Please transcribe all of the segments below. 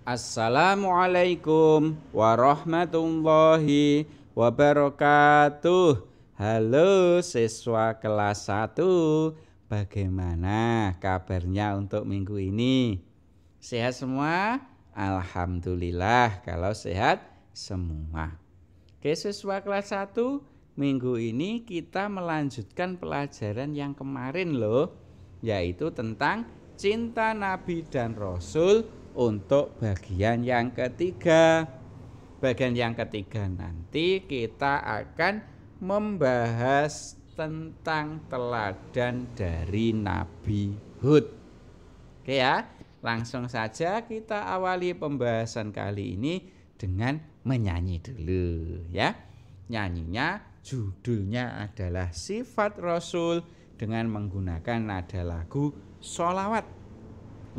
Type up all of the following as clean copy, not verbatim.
Assalamualaikum warahmatullahi wabarakatuh. Halo siswa kelas 1. Bagaimana kabarnya untuk minggu ini? Sehat semua? Alhamdulillah kalau sehat semua. Oke, siswa kelas 1, minggu ini kita melanjutkan pelajaran yang kemarin loh, yaitu tentang cinta Nabi dan Rasul untuk bagian yang ketiga. Bagian yang ketiga nanti kita akan membahas tentang teladan dari Nabi Hud. Oke ya, langsung saja kita awali pembahasan kali ini dengan menyanyi dulu ya. Nyanyinya judulnya adalah Sifat Rasul dengan menggunakan nada lagu sholawat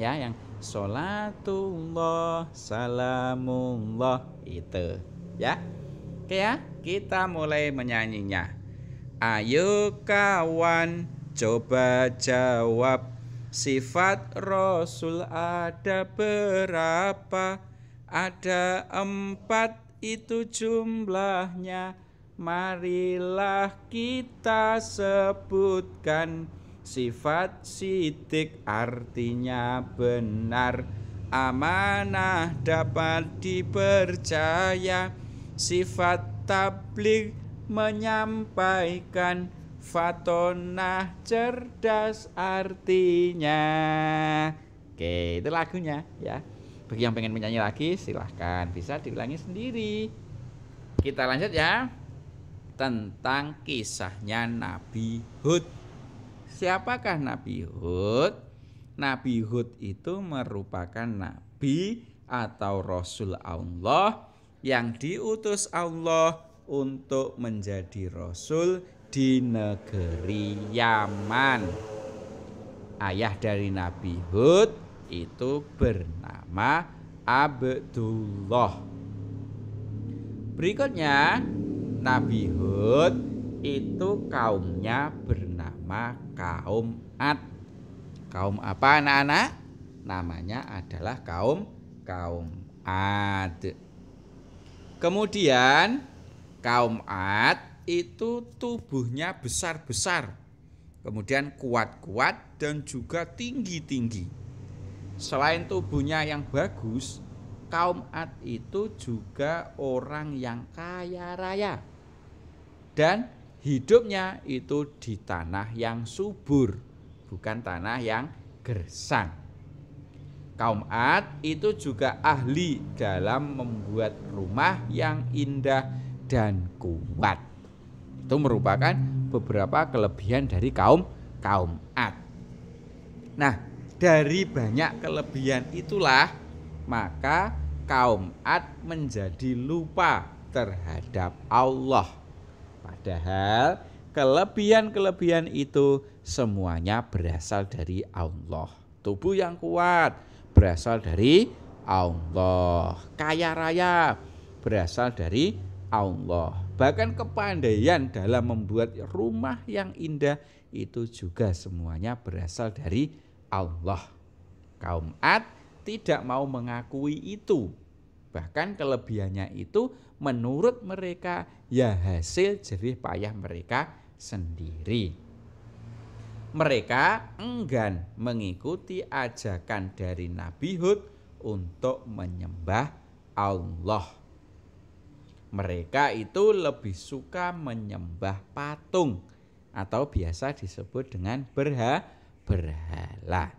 ya, yang sholatullah salamullah itu ya. Oke ya, kita mulai menyanyinya. Ayo kawan, coba jawab, sifat Rasul ada berapa? Ada 4 itu jumlahnya. Marilah kita sebutkan. Sifat sidik artinya benar, amanah dapat dipercaya. Sifat tabligh menyampaikan, fatonah cerdas artinya. Oke, itu lagunya ya. Bagi yang pengen menyanyi lagi silahkan, bisa diulangi sendiri. Kita lanjut ya, tentang kisahnya Nabi Hud. Siapakah Nabi Hud? Nabi Hud itu merupakan nabi atau rasul Allah yang diutus Allah untuk menjadi rasul di negeri Yaman. Ayah dari Nabi Hud itu bernama Abdullah. Berikutnya, Nabi Hud itu kaumnya bernama kaum Ad. Kaum apa anak-anak? Namanya adalah kaum Ad. Kemudian kaum Ad itu tubuhnya besar-besar, kemudian kuat-kuat dan juga tinggi-tinggi. Selain tubuhnya yang bagus, kaum Ad itu juga orang yang kaya raya dan hidupnya itu di tanah yang subur, bukan tanah yang gersang. Kaum Ad itu juga ahli dalam membuat rumah yang indah dan kuat. Itu merupakan beberapa kelebihan dari kaum Ad. Nah, dari banyak kelebihan itulah maka kaum Ad menjadi lupa terhadap Allah. Padahal kelebihan-kelebihan itu semuanya berasal dari Allah. Tubuh yang kuat berasal dari Allah. Kaya raya berasal dari Allah. Bahkan kepandaian dalam membuat rumah yang indah itu juga semuanya berasal dari Allah. Kaum Ad tidak mau mengakui itu. Bahkan kelebihannya itu menurut mereka ya hasil jerih payah mereka sendiri. Mereka enggan mengikuti ajakan dari Nabi Hud untuk menyembah Allah. Mereka itu lebih suka menyembah patung atau biasa disebut dengan berhala.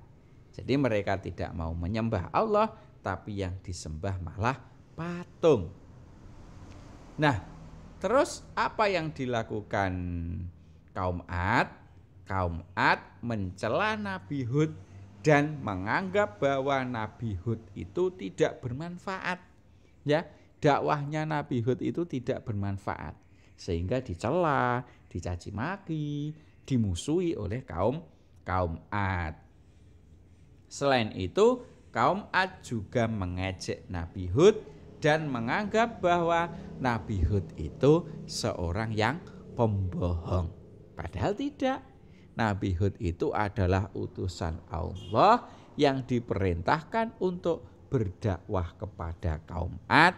Jadi mereka tidak mau menyembah Allah, tapi yang disembah malah patung. Nah, terus apa yang dilakukan kaum Ad? Kaum Ad mencela Nabi Hud dan menganggap bahwa Nabi Hud itu tidak bermanfaat. Ya, dakwahnya Nabi Hud itu tidak bermanfaat, sehingga dicela, dicaci maki, dimusuhi oleh kaum Ad. Selain itu, kaum Ad juga mengejek Nabi Hud dan menganggap bahwa Nabi Hud itu seorang yang pembohong. Padahal tidak. Nabi Hud itu adalah utusan Allah yang diperintahkan untuk berdakwah kepada kaum Ad,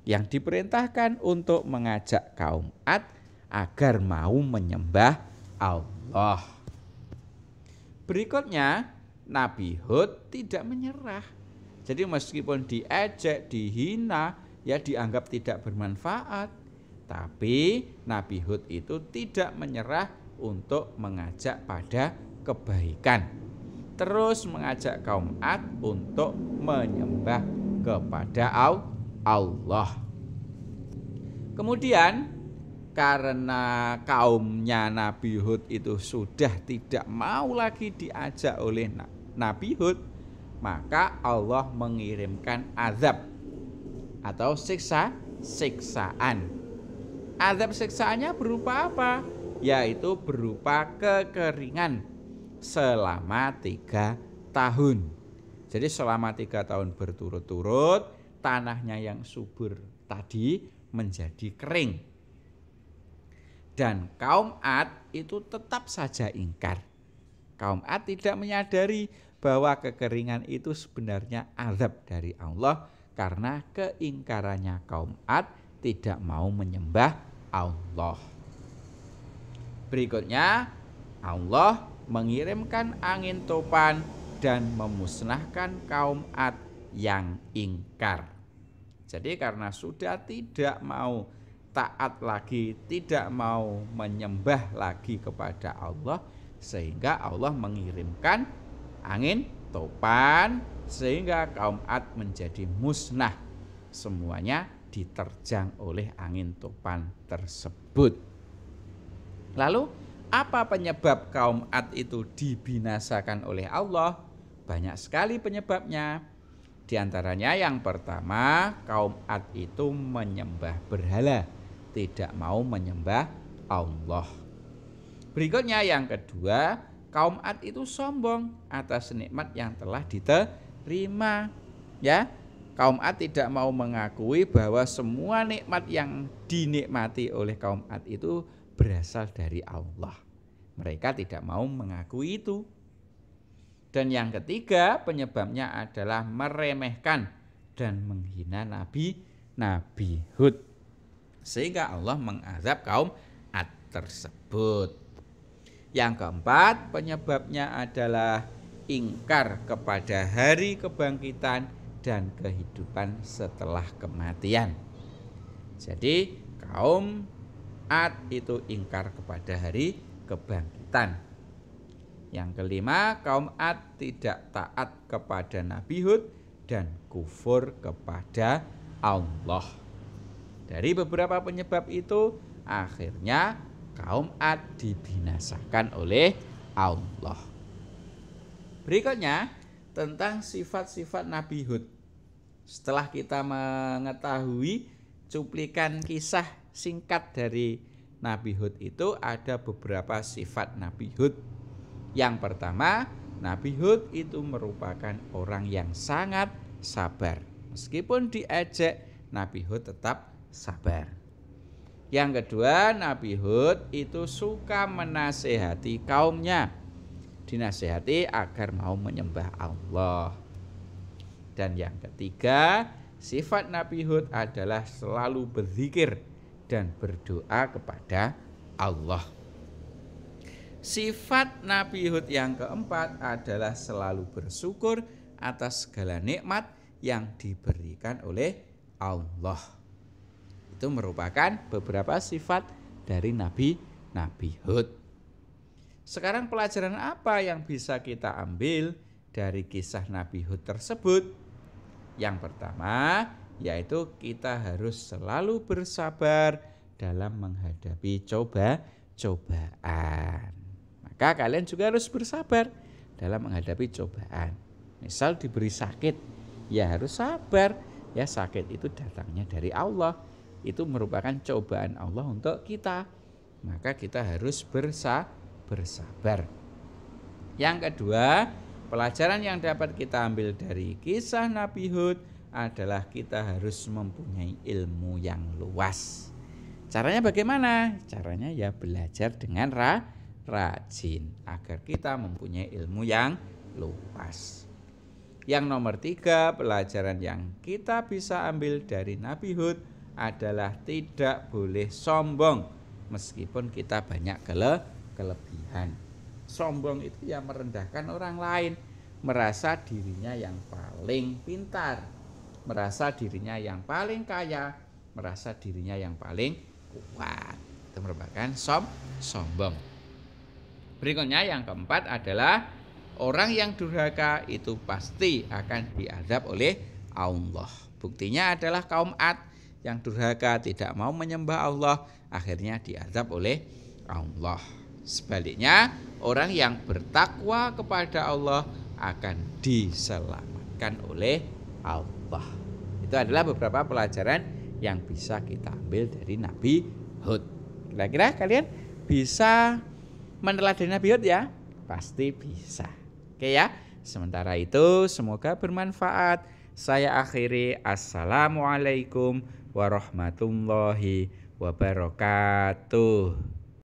yang diperintahkan untuk mengajak kaum Ad agar mau menyembah Allah. Berikutnya, Nabi Hud tidak menyerah. Jadi meskipun diejek, dihina, ya dianggap tidak bermanfaat, tapi Nabi Hud itu tidak menyerah untuk mengajak pada kebaikan. Terus mengajak kaum Ad untuk menyembah kepada Allah. Kemudian karena kaumnya Nabi Hud itu sudah tidak mau lagi diajak oleh Nabi Hud, maka Allah mengirimkan azab atau siksaan. Azab siksaannya berupa apa? Yaitu berupa kekeringan selama 3 tahun. Jadi selama 3 tahun berturut-turut, tanahnya yang subur tadi menjadi kering. Dan kaum Ad itu tetap saja ingkar. Kaum Ad tidak menyadari bahwa kekeringan itu sebenarnya azab dari Allah, karena keingkarannya kaum Ad tidak mau menyembah Allah. Berikutnya, Allah mengirimkan angin topan dan memusnahkan kaum Ad yang ingkar. Jadi karena sudah tidak mau taat lagi, tidak mau menyembah lagi kepada Allah, sehingga Allah mengirimkan angin topan sehingga kaum Ad menjadi musnah. Semuanya diterjang oleh angin topan tersebut. Lalu apa penyebab kaum Ad itu dibinasakan oleh Allah? Banyak sekali penyebabnya. Di antaranya yang pertama, kaum Ad itu menyembah berhala, tidak mau menyembah Allah. Berikutnya yang kedua, kaum Ad itu sombong atas nikmat yang telah diterima. Ya, kaum Ad tidak mau mengakui bahwa semua nikmat yang dinikmati oleh kaum Ad itu berasal dari Allah. Mereka tidak mau mengakui itu. Dan yang ketiga, penyebabnya adalah meremehkan dan menghina Nabi Hud, sehingga Allah mengazab kaum Ad tersebut. Yang keempat, penyebabnya adalah ingkar kepada hari kebangkitan dan kehidupan setelah kematian. Jadi kaum Ad itu ingkar kepada hari kebangkitan. Yang kelima, kaum Ad tidak taat kepada Nabi Hud dan kufur kepada Allah. Dari beberapa penyebab itu, akhirnya kaum Ad dibinasakan oleh Allah. Berikutnya, tentang sifat-sifat Nabi Hud. Setelah kita mengetahui cuplikan kisah singkat dari Nabi Hud itu, ada beberapa sifat Nabi Hud. Yang pertama, Nabi Hud itu merupakan orang yang sangat sabar. Meskipun diejek, Nabi Hud tetap sabar. Yang kedua, Nabi Hud itu suka menasehati kaumnya. Dinasehati agar mau menyembah Allah. Dan yang ketiga, sifat Nabi Hud adalah selalu berzikir dan berdoa kepada Allah. Sifat Nabi Hud yang keempat adalah selalu bersyukur atas segala nikmat yang diberikan oleh Allah. Itu merupakan beberapa sifat dari Nabi Hud. Sekarang pelajaran apa yang bisa kita ambil dari kisah Nabi Hud tersebut? Yang pertama, yaitu kita harus selalu bersabar dalam menghadapi cobaan. Maka kalian juga harus bersabar dalam menghadapi cobaan. Misal diberi sakit, ya harus sabar. Ya, sakit itu datangnya dari Allah. Itu merupakan cobaan Allah untuk kita. Maka kita harus bersabar. Yang kedua, pelajaran yang dapat kita ambil dari kisah Nabi Hud adalah kita harus mempunyai ilmu yang luas. Caranya bagaimana? Caranya ya belajar dengan rajin agar kita mempunyai ilmu yang luas. Yang nomor 3, pelajaran yang kita bisa ambil dari Nabi Hud adalah tidak boleh sombong meskipun kita banyak kelebihan. Sombong itu ya merendahkan orang lain, merasa dirinya yang paling pintar, merasa dirinya yang paling kaya, merasa dirinya yang paling kuat. Itu merupakan sombong. Berikutnya yang keempat adalah orang yang durhaka itu pasti akan diazab oleh Allah. Buktinya adalah kaum Ad yang durhaka tidak mau menyembah Allah, akhirnya diazab oleh Allah. Sebaliknya, orang yang bertakwa kepada Allah akan diselamatkan oleh Allah. Itu adalah beberapa pelajaran yang bisa kita ambil dari Nabi Hud. Kira-kira kalian bisa meneladani Nabi Hud ya? Pasti bisa. Oke ya. Sementara itu semoga bermanfaat. Saya akhiri. Assalamualaikum warahmatullahi wabarakatuh.